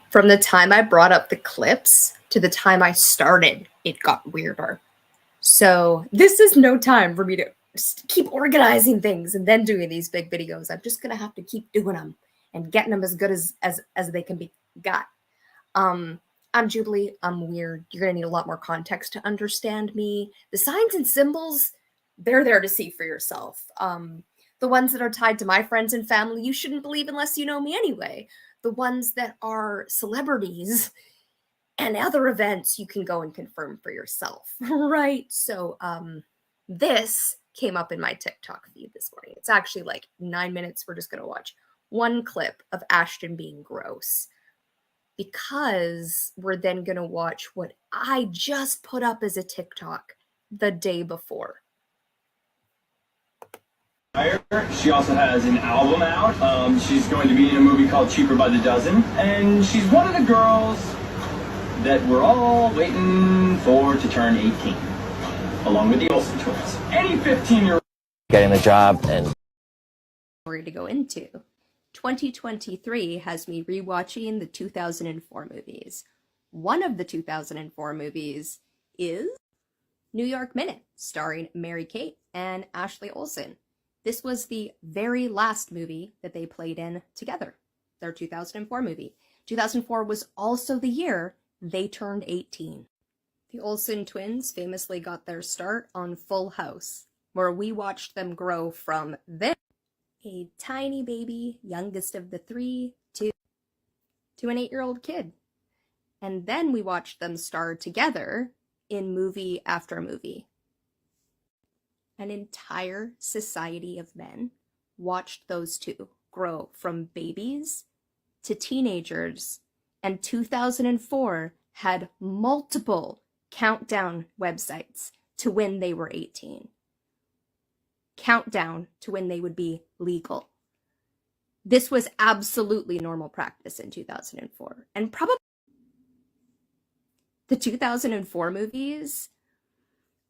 From the time I brought up the clips to the time I started, it got weirder. So this is no time for me to keep organizing things and then doing these big videos. I'm just going to have to keep doing them and getting them as good as they can be got. I'm Jubilee. I'm weird. You're going to need a lot more context to understand me. The signs and symbols, they're there to see for yourself. The ones that are tied to my friends and family, you shouldn't believe unless you know me anyway. The ones that are celebrities and other events, you can go and confirm for yourself, right? So this came up in my TikTok feed this morning. It's actually like 9 minutes. We're just going to watch one clip of Ashton being gross, because we're then going to watch what I just put up as a TikTok the day before. She also has an album out. She's going to be in a movie called Cheaper by the Dozen. And she's one of the girls that we're all waiting for to turn 18, along with the Olsen twins. Any 15-year-old getting the job and story to go into. 2023 has me rewatching the 2004 movies. One of the 2004 movies is New York Minute, starring Mary-Kate and Ashley Olsen. This was the very last movie that they played in together, their 2004 movie. 2004 was also the year they turned 18. The Olsen twins famously got their start on Full House, where we watched them grow from there, a tiny baby, youngest of the three, to an 8-year-old kid. And then we watched them star together in movie after movie. An entire society of men watched those two grow from babies to teenagers, and 2004 had multiple countdown websites to when they were 18. Countdown to when they would be legal. This was absolutely normal practice in 2004. And probably the 2004 movies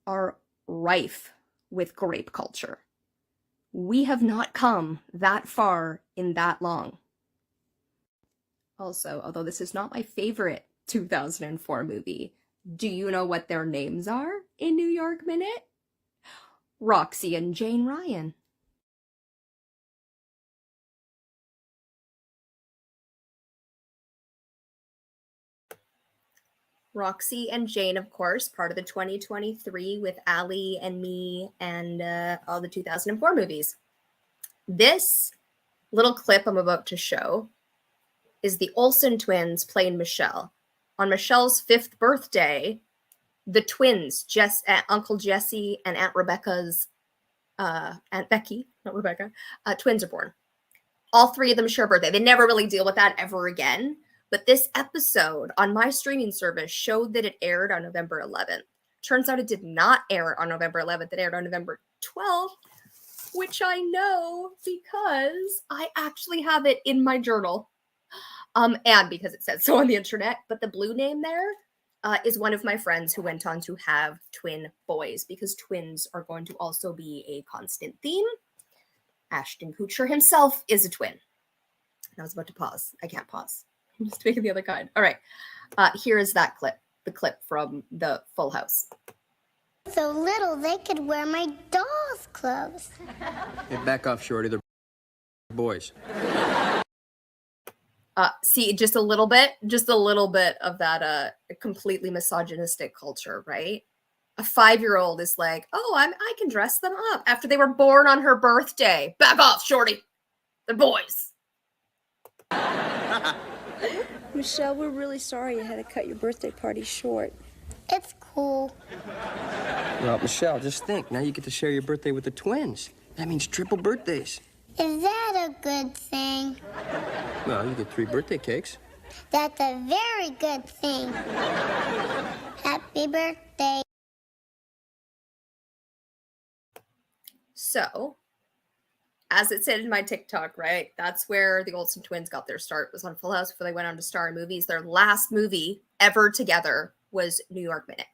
are rife with grape culture. We have not come that far in that long. Also, although this is not my favorite 2004 movie, do you know what their names are in New York Minute? Roxy and Jane Ryan. Roxy and Jane, of course, part of the 2023 with Ali and me and all the 2004 movies. This little clip I'm about to show is the Olsen twins playing Michelle. On Michelle's 5th birthday, the twins, Uncle Jesse and Aunt Rebecca's, Aunt Becky, not Rebecca, twins are born. All three of them share a birthday. They never really deal with that ever again. But this episode on my streaming service showed that it aired on November 11th. Turns out it did not air on November 11th. It aired on November 12th, which I know because I actually have it in my journal. And because it says so on the internet. But the blue name there is one of my friends who went on to have twin boys, because twins are going to also be a constant theme. Ashton Kutcher himself is a twin. I was about to pause. I can't pause. I'm just making the other kind. All right. Here is that clip, the clip from the Full House. So little they could wear my doll's clothes. Hey, back off, Shorty. They're boys. See, just a little bit of that completely misogynistic culture, right? A 5-year-old is like, oh, I can dress them up after they were born on her birthday. Back off, Shorty. They're boys. Michelle, we're really sorry you had to cut your birthday party short. It's cool. Well, Michelle, just think. Now you get to share your birthday with the twins. That means triple birthdays. Is that a good thing? Well, you get 3 birthday cakes. That's a very good thing. Happy birthday. So, as it said in my TikTok, right? That's where the Olsen twins got their start, was on Full House before they went on to star in movies. Their last movie ever together was New York Minute.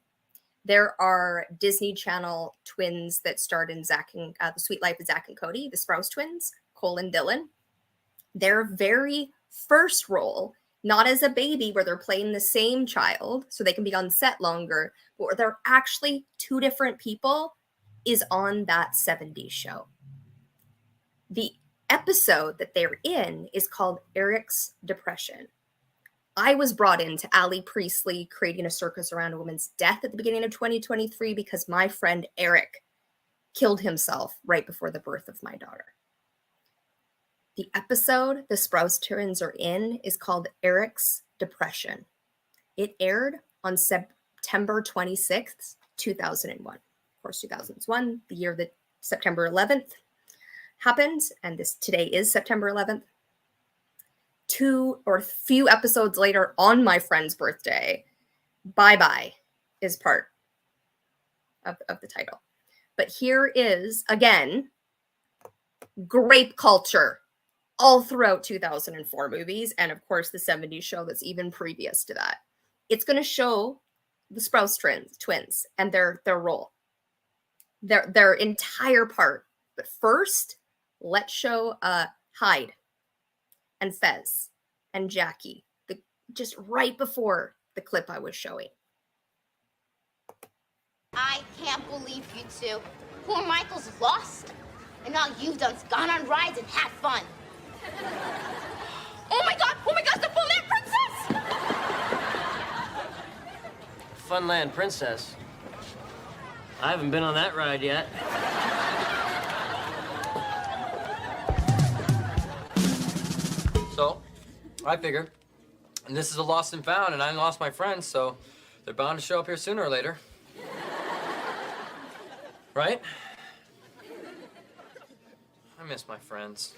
There are Disney Channel twins that starred in The Sweet Life of Zach and Cody, the Sprouse twins, Cole and Dylan. Their very first role not as a baby where they're playing the same child so they can be on set longer, but where they're actually two different people, is on that 70s show. The episode that they're in is called Eric's Depression. I was brought into Ali Priestley creating a circus around a woman's death at the beginning of 2023 because my friend Eric killed himself right before the birth of my daughter. The episode the Sprouse twins are in is called Eric's Depression. It aired on September 26th, 2001. Of course, 2001, the year that September 11th happened, and today is September 11th. 2 or few episodes later, on my friend's birthday, Bye Bye is part of the title. But here is, again, grape culture all throughout 2004 movies, and of course the 70s show that's even previous to that. It's going to show the Sprouse twins and their role, their entire part. But first, let's show Hyde and Fez and Jackie, just right before the clip I was showing. I can't believe you two. Poor Michael's lost, and all you've done's gone on rides and had fun. Oh my God, the Funland Princess! Funland Princess? I haven't been on that ride yet. So, I figure, and this is a lost and found, and I lost my friends, so they're bound to show up here sooner or later. Right? I miss my friends.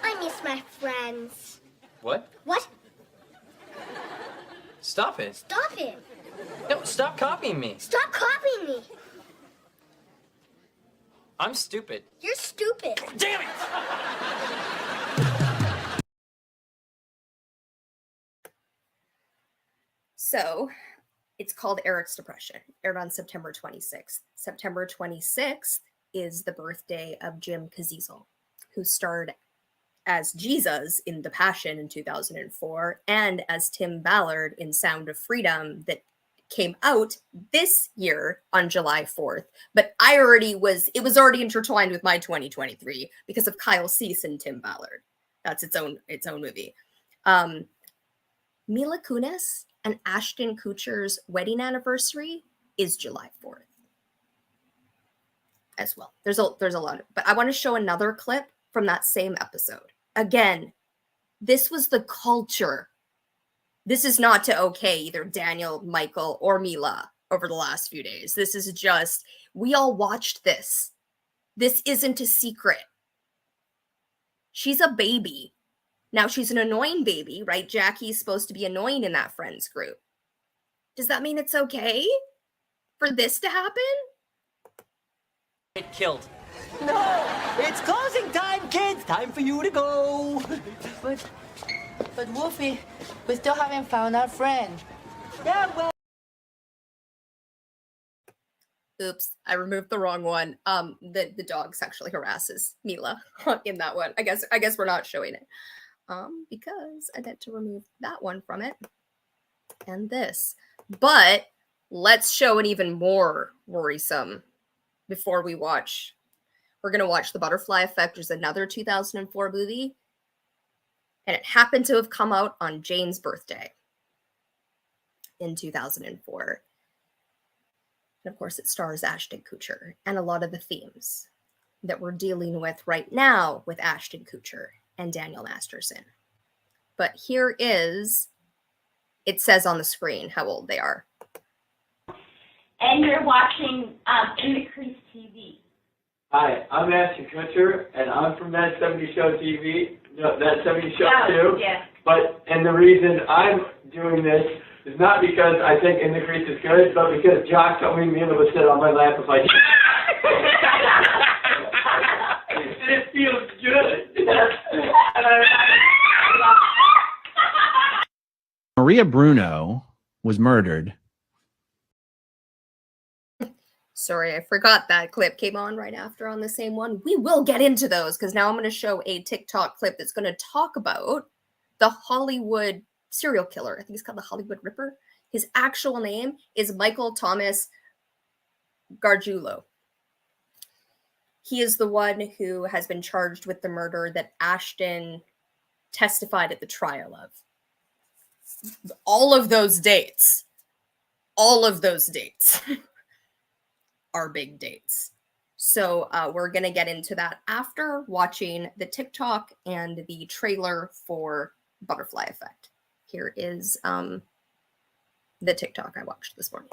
I miss my friends. What? What? Stop it. Stop it. No, stop copying me. Stop copying me. I'm stupid. You're stupid. Damn it! So, it's called Eric's Depression. Aired on September 26th. September 26th is the birthday of Jim Cavieziel, who starred as Jesus in The Passion in 2004 and as Tim Ballard in Sound of Freedom that came out this year on July 4th. But it was already intertwined with my 2023 because of Kyle Cease and Tim Ballard. That's its own movie. Mila Kunis and Ashton Kutcher's wedding anniversary is July 4th as well. There's a lot, but I want to show another clip from that same episode. Again, this was the culture. This is not to okay either Daniel, Michael, or Mila over the last few days. This is just, we all watched this. This isn't a secret. She's a baby. Now, she's an annoying baby, right? Jackie's supposed to be annoying in that friends group. Does that mean it's okay for this to happen? Get killed. No, it's closing time, kids. Time for you to go. But Wolfie, we still haven't found our friend. Yeah, well. Oops, I removed the wrong one. The dog sexually harasses Mila in that one. I guess we're not showing it. Because I meant to remove that one from it. And this. But let's show an even more worrisome before we watch. We're going to watch The Butterfly Effect, which is another 2004 movie. And it happened to have come out on Jane's birthday in 2004. And of course, it stars Ashton Kutcher and a lot of the themes that we're dealing with right now with Ashton Kutcher and Daniel Masterson. But here is, it says on the screen how old they are. And you're watching In the Crease TV. Hi, I'm Aston Kutcher, and I'm from That 70 Show TV, That 70 Show too. Yeah. And the reason I'm doing this is not because I think In the Crease is good, but because Jock told me Mila would sit on my lap and like, and it feels good. Maria Bruno was murdered. Sorry, I forgot that clip came on right after on the same one. We will get into those because now I'm going to show a TikTok clip that's going to talk about the Hollywood serial killer. I think he's called the Hollywoood Ripper. His actual name is Michael Thomas Gargiulo. He is the one who has been charged with the murder that Ashton testified at the trial of. All of those dates are big dates. So we're going to get into that after watching the TikTok and the trailer for Butterfly Effect. Here is the TikTok I watched this morning.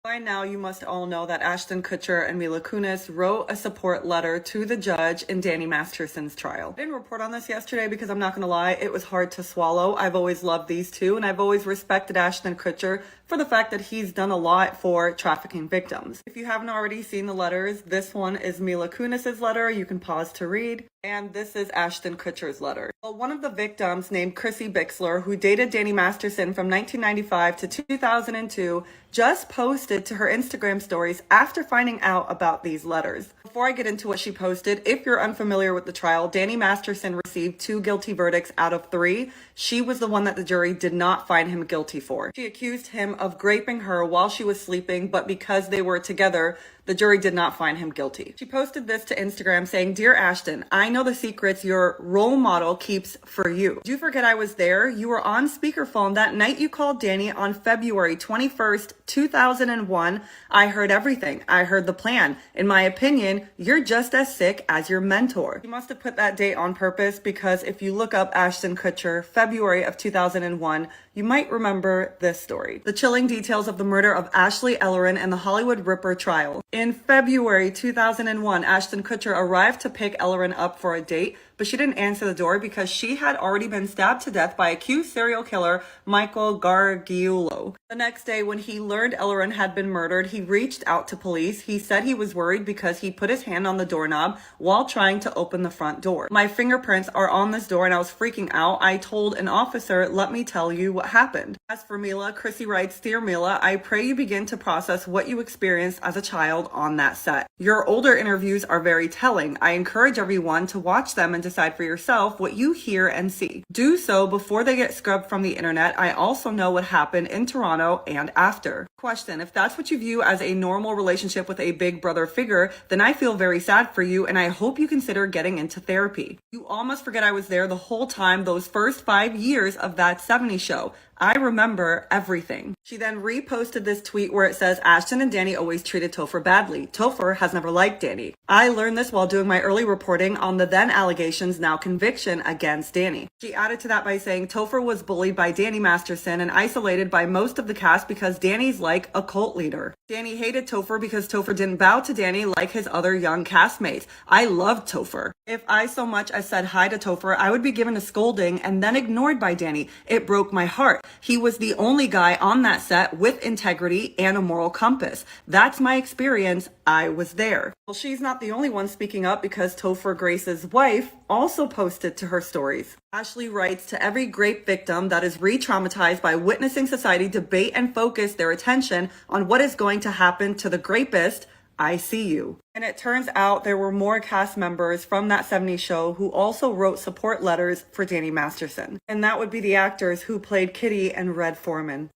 By now, you must all know that Ashton Kutcher and Mila wrote a support letter to the judge in Danny Masterson's trial. I didn't report on this yesterday because I'm not going to lie, it was hard to swallow. I've always loved these two, and I've always respected Ashton Kutcher for the fact that he's done a lot for trafficking victims. If you haven't already seen the letters, this one is Mila Kunis's letter. You can pause to read. And this is Ashton Kutcher's letter. Well, one of the victims, named Chrissy Bixler, who dated Danny Masterson from 1995 to 2002, just posted to her Instagram stories after finding out about these letters. Before I get into what she posted, if you're unfamiliar with the trial, Danny Masterson received 2 guilty verdicts out of 3. She was the one that the jury did not find him guilty for. She accused him of graping her while she was sleeping, but because they were together, the jury did not find him guilty. She posted this to Instagram saying, "Dear Ashton, I know the secrets your role model keeps for you. Did you forget I was there? You were on speakerphone that night you called Danny on February 21st, 2001. I heard everything. I heard the plan. In my opinion, you're just as sick as your mentor." You must have put that date on purpose because if you look up Ashton Kutcher, February of 2001, you might remember this story. The chilling details of the murder of Ashley Ellerin and the Hollywoood Ripper trial. In February 2001, Ashton Kutcher arrived to pick Ellerin up for a date, but she didn't answer the door because she had already been stabbed to death by accused serial killer Michael Gargiulo. The next day, when he learned Ellerin had been murdered, he reached out to police. He said he was worried because he put his hand on the doorknob while trying to open the front door. "My fingerprints are on this door and I was freaking out. I told an officer, let me tell you what happened." As for Mila, Chrissy writes, "Dear Mila, I pray you begin to process what you experienced as a child on that set. Your older interviews are very telling. I encourage everyone to watch them and decide for yourself what you hear and see. Do so before they get scrubbed from the internet. I also know what happened in Toronto and after." Question: if that's what you view as a normal relationship with a big brother figure, then I feel very sad for you and I hope you consider getting into therapy. You all must forget I was there the whole time, those first 5 years of that 70s show. I remember everything. She then reposted this tweet where it says, "Ashton and Danny always treated Topher badly. Topher has never liked Danny. I learned this while doing my early reporting on the then allegations, now conviction against Danny." She added to that by saying Topher was bullied by Danny Masterson and isolated by most of the cast because Danny's like a cult leader. Danny hated Topher because Topher didn't bow to Danny like his other young castmates. I loved Topher. If I so much as said hi to Topher, I would be given a scolding and then ignored by Danny. It broke my heart. He was the only guy on that set with integrity and a moral compass. That's my experience. I was there. Well, she's not the only one speaking up because Topher Grace's wife also posted to her stories. Ashley writes, "To every grape victim that is re-traumatized by witnessing society debate and focus their attention on what is going to happen to the grapist, I see you." And it turns out there were more cast members from that 70s show who also wrote support letters for Danny Masterson. And that would be the actors who played Kitty and Red Foreman.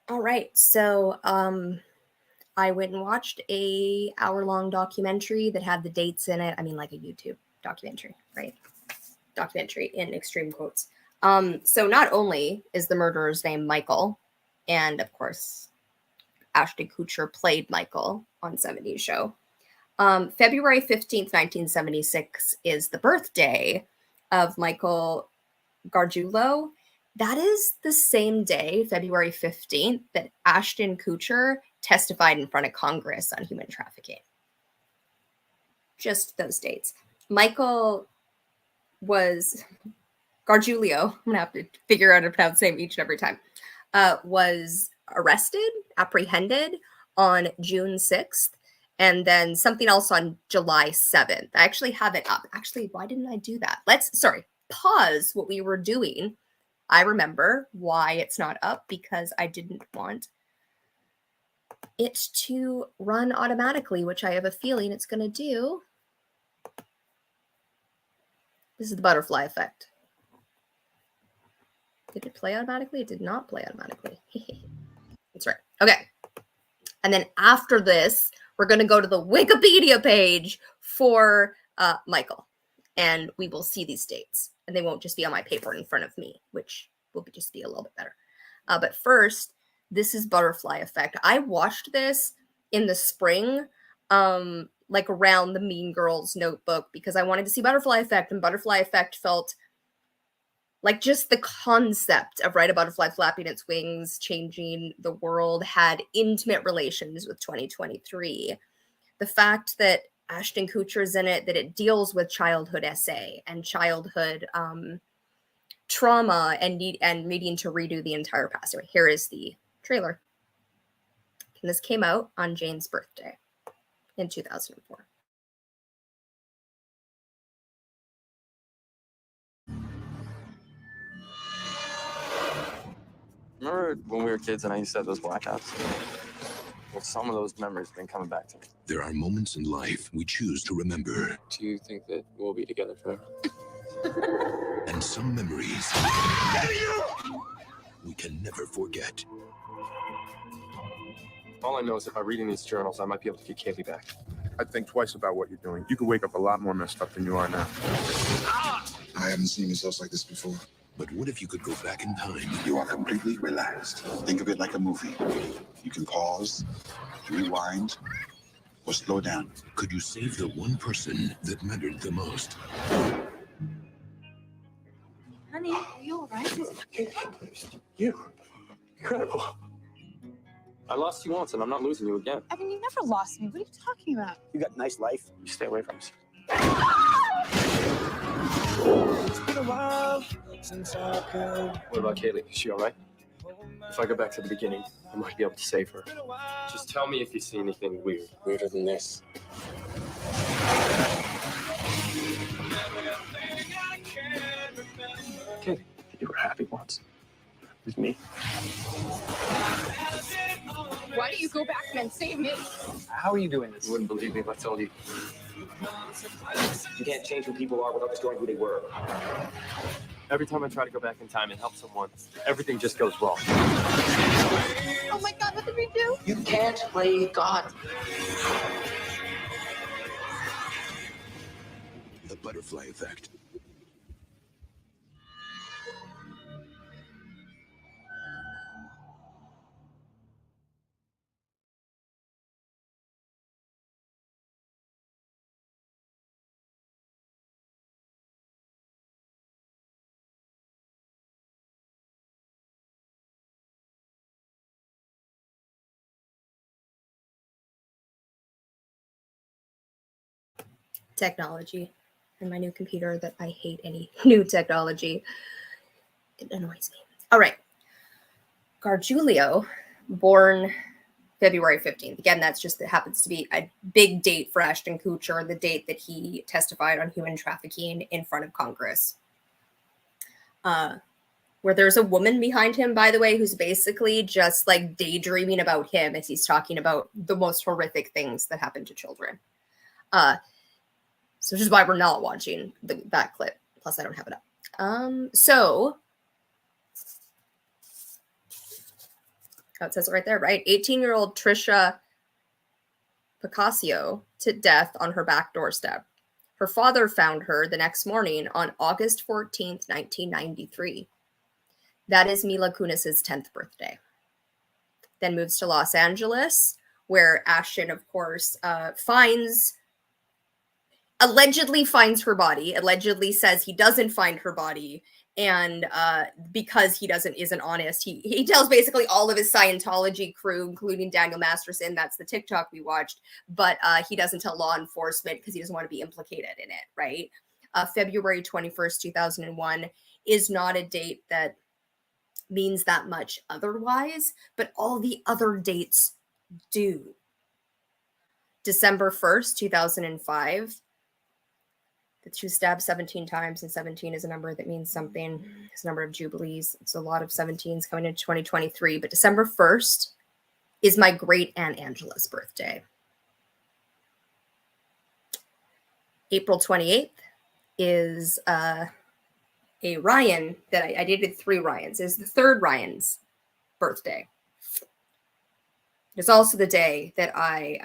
All right, so I went and watched a hour-long documentary that had the dates in it. I mean, like a YouTube documentary, right? Documentary in extreme quotes. So not only is the murderer's name Michael, and of course, Ashton Kutcher played Michael on 70s show. February 15th, 1976 is the birthday of Michael Gargiulo. That is the same day, February 15th, that Ashton Kutcher testified in front of Congress on human trafficking. Just those dates. Michael was Gargiulo. I'm going to have to figure out how to pronounce his name each and every time. Was arrested, apprehended on June 6th, and then something else on July 7th. I actually have it up. Actually, why didn't I do that? Let's pause what we were doing I remember why it's not up, because I didn't want it to run automatically, which I have a feeling it's going to do. This is the butterfly effect. Did it play automatically? It did not play automatically. That's right. Okay. And then after this, we're going to go to the Wikipedia page for Michael. And we will see these dates. And they won't just be on my paper in front of me, which will just be a little bit better. But first, this is Butterfly Effect. I watched this in the spring, like around the Mean Girls Notebook, because I wanted to see Butterfly Effect. And Butterfly Effect felt like just the concept of, right, a butterfly flapping its wings, changing the world, had intimate relations with 2023. The fact that Ashton Kutcher is in it, that it deals with childhood essay and childhood trauma and needing to redo the entire past. Anyway, here is the trailer. And this came out on Jane's birthday in 2004. Remember when we were kids and I used to have those blackouts? Well, some of those memories have been coming back to me. There are moments in life we choose to remember. Do you think that we'll be together forever? And some memories we can never forget. All I know is that by reading these journals, I might be able to get Kaylee back. I'd think twice about what you're doing. You could wake up a lot more messed up than you are now. I haven't seen yourself like this before. But what if you could go back in time? You are completely relaxed. Think of it like a movie. You can pause, rewind, or slow down. Could you save the one person that mattered the most? Honey, are you all right? You. Incredible. I lost you once, and I'm not losing you again. I mean, you never lost me. What are you talking about? You got a nice life. You stay away from us. It's been a while since I could. What about Kaylee? Is she all right? If I go back to the beginning, I might be able to save her. Just tell me if you see anything weird. Weirder than this. Kaylee, you were happy once. With me. Why don't you go back and save me? How are you doing this? You wouldn't believe me if I told you. You can't change who people are without destroying who they were. Every time I try to go back in time and help someone, everything just goes wrong. Oh my God, what did we do? You can't play God. The Butterfly Effect. Technology and my new computer that I hate any new technology. It annoys me. All right. Gargiulio, born February 15th. Again, that's just, it happens to be a big date for Ashton Kutcher, the date that he testified on human trafficking in front of Congress. Where there's a woman behind him, by the way, who's basically just like daydreaming about him as he's talking about the most horrific things that happen to children. So which is why we're not watching that clip. Plus, I don't have it up. So, it says it right there, right? 18-year-old Trisha Picasio to death on her back doorstep. Her father found her the next morning on August 14th, 1993. That is Mila Kunis's 10th birthday. Then moves to Los Angeles, where Ashton, of course, allegedly finds her body, allegedly says he doesn't find her body, and because he isn't honest, he tells basically all of his Scientology crew, including Daniel Masterson, that's the TikTok we watched, but he doesn't tell law enforcement because he doesn't want to be implicated in it, right? February 21st, 2001 is not a date that means that much otherwise, but all the other dates do. December 1st, 2005, that she was stabbed 17 times, and 17 is a number that means something. It's a number of jubilees. It's a lot of 17s coming into 2023. But December 1st is my great Aunt Angela's birthday. April 28th is a Ryan that I dated 3 Ryans. It's the 3rd Ryan's birthday. It's also the day that I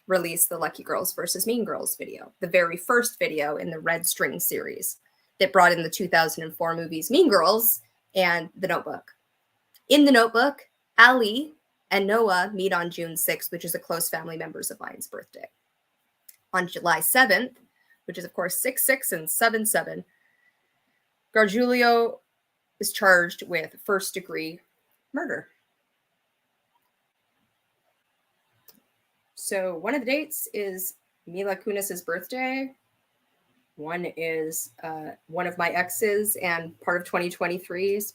released the Lucky Girls versus Mean Girls video, the very first video in the Red String series that brought in the 2004 movies Mean Girls and The Notebook. In The Notebook, Ali and Noah meet on June 6th, which is a close family members of mine's birthday. On July 7th, which is, of course, 6-6 and 7-7, Gargiulio is charged with first-degree murder. So one of the dates is Mila Kunis's birthday. One is one of my exes and part of 2023's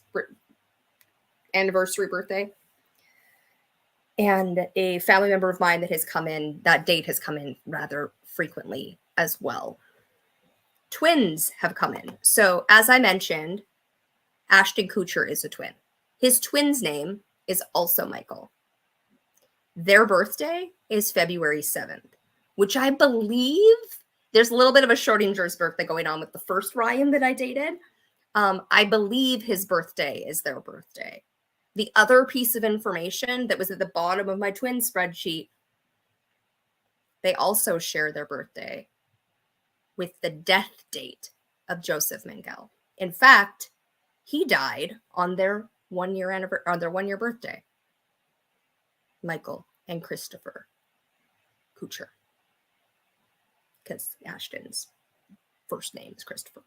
anniversary birthday. And a family member of mine that has come in, that date has come in rather frequently as well. Twins have come in. So as I mentioned, Ashton Kutcher is a twin. His twin's name is also Michael. Their birthday is February 7th, which I believe there's a little bit of a Schrodinger's birthday going on with the first Ryan that I dated. I believe his birthday is their birthday. The other piece of information that was at the bottom of my twin spreadsheet, they also share their birthday with the death date of Josef Mengele. In fact, he died on their 1 year anniversary, on their 1 year birthday. Michael and Christopher Kutcher, because Ashton's first name is Christopher.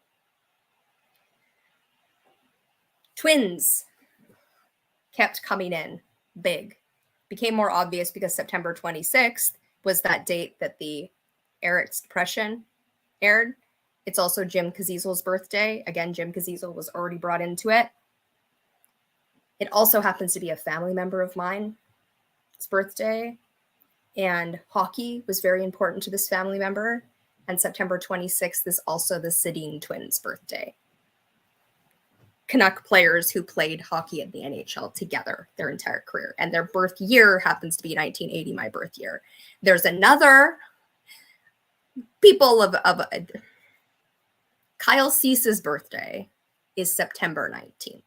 Twins kept coming in big. Became more obvious because September 26th was that date that the Eric's Depression aired. It's also Jim Cavieziel's birthday. Again, Jim Cavieziel was already brought into it. It also happens to be a family member of mine's birthday. And hockey was very important to this family member. And September 26th is also the Sedin Twins' birthday. Canuck players who played hockey in the NHL together their entire career. And their birth year happens to be 1980, my birth year. There's another people of Kyle Cease's birthday is September 19th.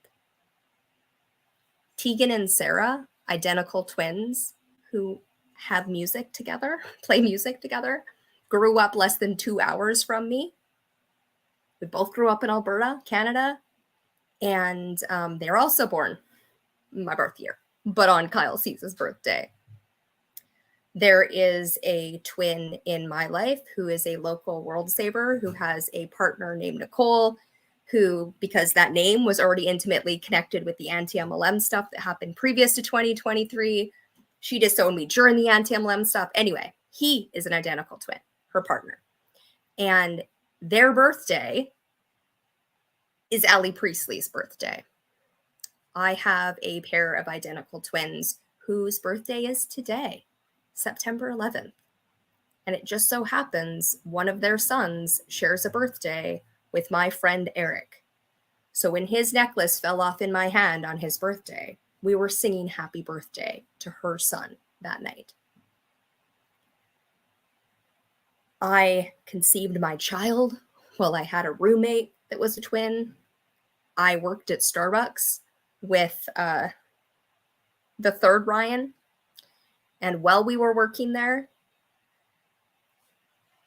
Tegan and Sara, identical twins who have music together, play music together, grew up less than 2 hours from me. We both grew up in Alberta, Canada. And they're also born my birth year, but on Kyle Cease's birthday. There is a twin in my life who is a local world saver who has a partner named Nicole, who, because that name was already intimately connected with the anti-MLM stuff that happened previous to 2023, she disowned me during the anti-MLM stuff. Anyway, he is an identical twin, her partner. And their birthday is Allie Priestley's birthday. I have a pair of identical twins whose birthday is today, September 11th. And it just so happens one of their sons shares a birthday with my friend Eric. So when his necklace fell off in my hand on his birthday, we were singing happy birthday to her son that night. I conceived my child while I had a roommate that was a twin. I worked at Starbucks with the third Ryan. And while we were working there,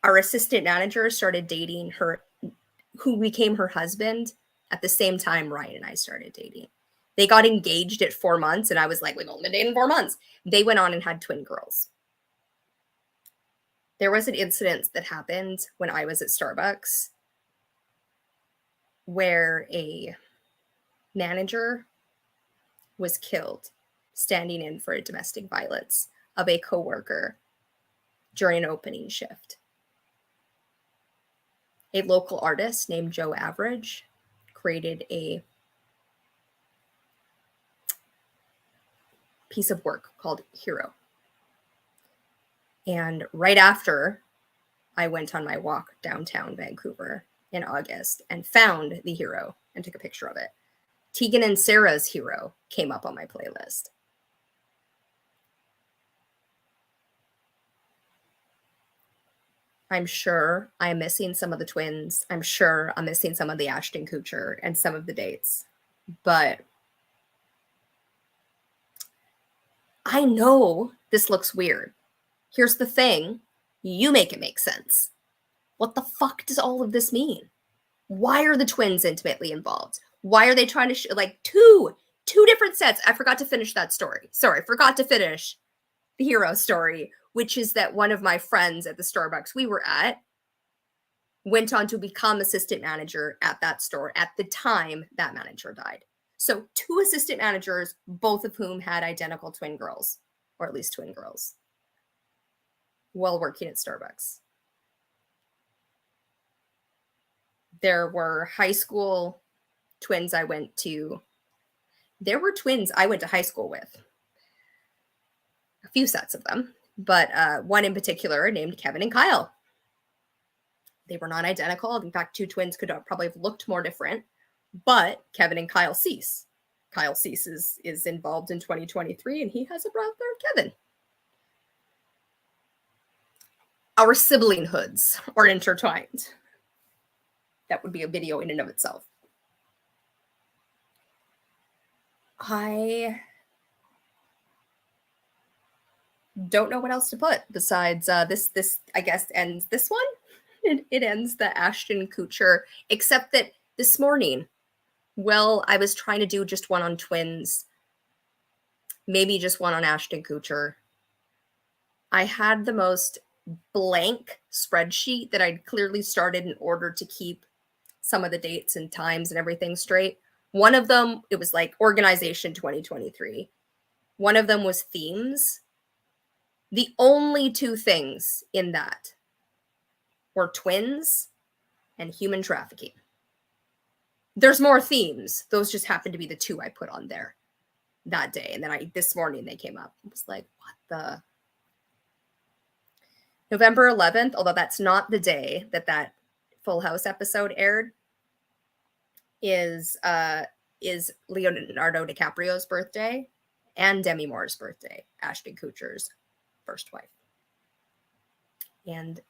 our assistant manager started dating her, who became her husband at the same time Ryan and I started dating. They got engaged at 4 months, and I was like, we've only been dating 4 months. They went on and had twin girls. There was an incident that happened when I was at Starbucks where a manager was killed standing in for a domestic violence of a coworker during an opening shift. A local artist named Joe Average created a piece of work called Hero. And right after I went on my walk downtown Vancouver in August and found the hero and took a picture of it. Tegan and Sara's hero came up on my playlist. I'm sure I'm missing some of the twins. I'm sure I'm missing some of the Ashton Kutcher and some of the dates. But I know this looks weird. Here's the thing. You make it make sense. What the fuck does all of this mean? Why are the twins intimately involved? Why are they trying to like two different sets? I forgot to finish that story. Sorry, I forgot to finish the hero story, which is that one of my friends at the Starbucks we were at went on to become assistant manager at that store at the time that manager died. So 2 assistant managers, both of whom had identical twin girls, or at least twin girls, while working at Starbucks. There were high school twins I went to. There were twins I went to high school with. A few sets of them, but one in particular named Kevin and Kyle. They were not identical. In fact, 2 twins could probably have looked more different, but Kevin and Kyle Cease. Kyle Cease is involved in 2023, and he has a brother, Kevin. Our siblings-hoods are intertwined. That would be a video in and of itself. I don't know what else to put besides this I guess ends this one. It ends the Ashton Kutcher, except that this morning, well, I was trying to do just one on twins, maybe just one on Ashton Kutcher. I had the most blank spreadsheet that I'd clearly started in order to keep some of the dates and times and everything straight. One of them, it was like Organization 2023. One of them was themes. The only 2 things in that were twins and human trafficking. There's more themes. Those just happened to be the 2 I put on there that day. And then this morning they came up. I was like, what the? November 11th, although that's not the day that Full House episode aired, is Leonardo DiCaprio's birthday and Demi Moore's birthday, Ashton Kutcher's first wife. And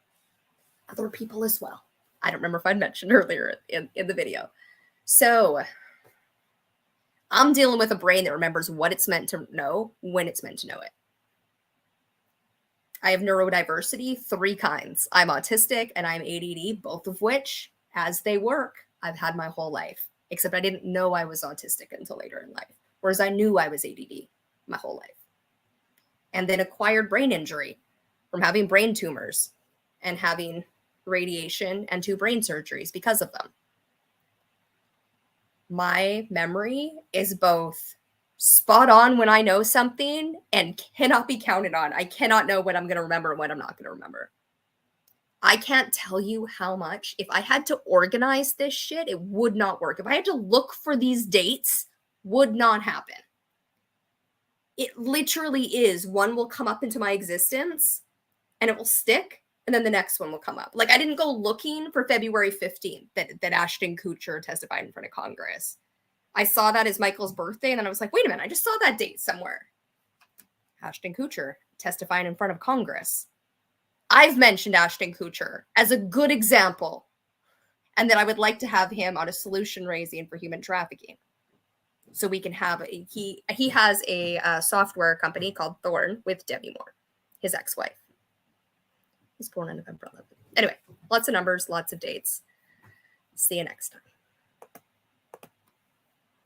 other people as well. I don't remember if I'd mentioned earlier in the video. So I'm dealing with a brain that remembers what it's meant to know when it's meant to know it. I have neurodiversity, 3 kinds. I'm autistic and I'm ADD, both of which, as they work, I've had my whole life. Except I didn't know I was autistic until later in life. Whereas I knew I was ADD my whole life. And then acquired brain injury from having brain tumors and having radiation and 2 brain surgeries because of them. My memory is both spot on when I know something and cannot be counted on. I cannot know what I'm going to remember and what I'm not going to remember. I can't tell you how much. If I had to organize this shit, it would not work. If I had to look for these dates, would not happen. It literally is. One will come up into my existence and it will stick, and then the next one will come up. Like, I didn't go looking for February 15th that Ashton Kutcher testified in front of Congress. I saw that as Michael's birthday, and then I was like, wait a minute, I just saw that date somewhere. Ashton Kutcher testifying in front of Congress. I've mentioned Ashton Kutcher as a good example, and that I would like to have him on a solution raising for human trafficking. So we can have he has a software company called Thorn with Demi Moore, his ex-wife. He was born on November 11th. Anyway, lots of numbers, lots of dates. See you next time.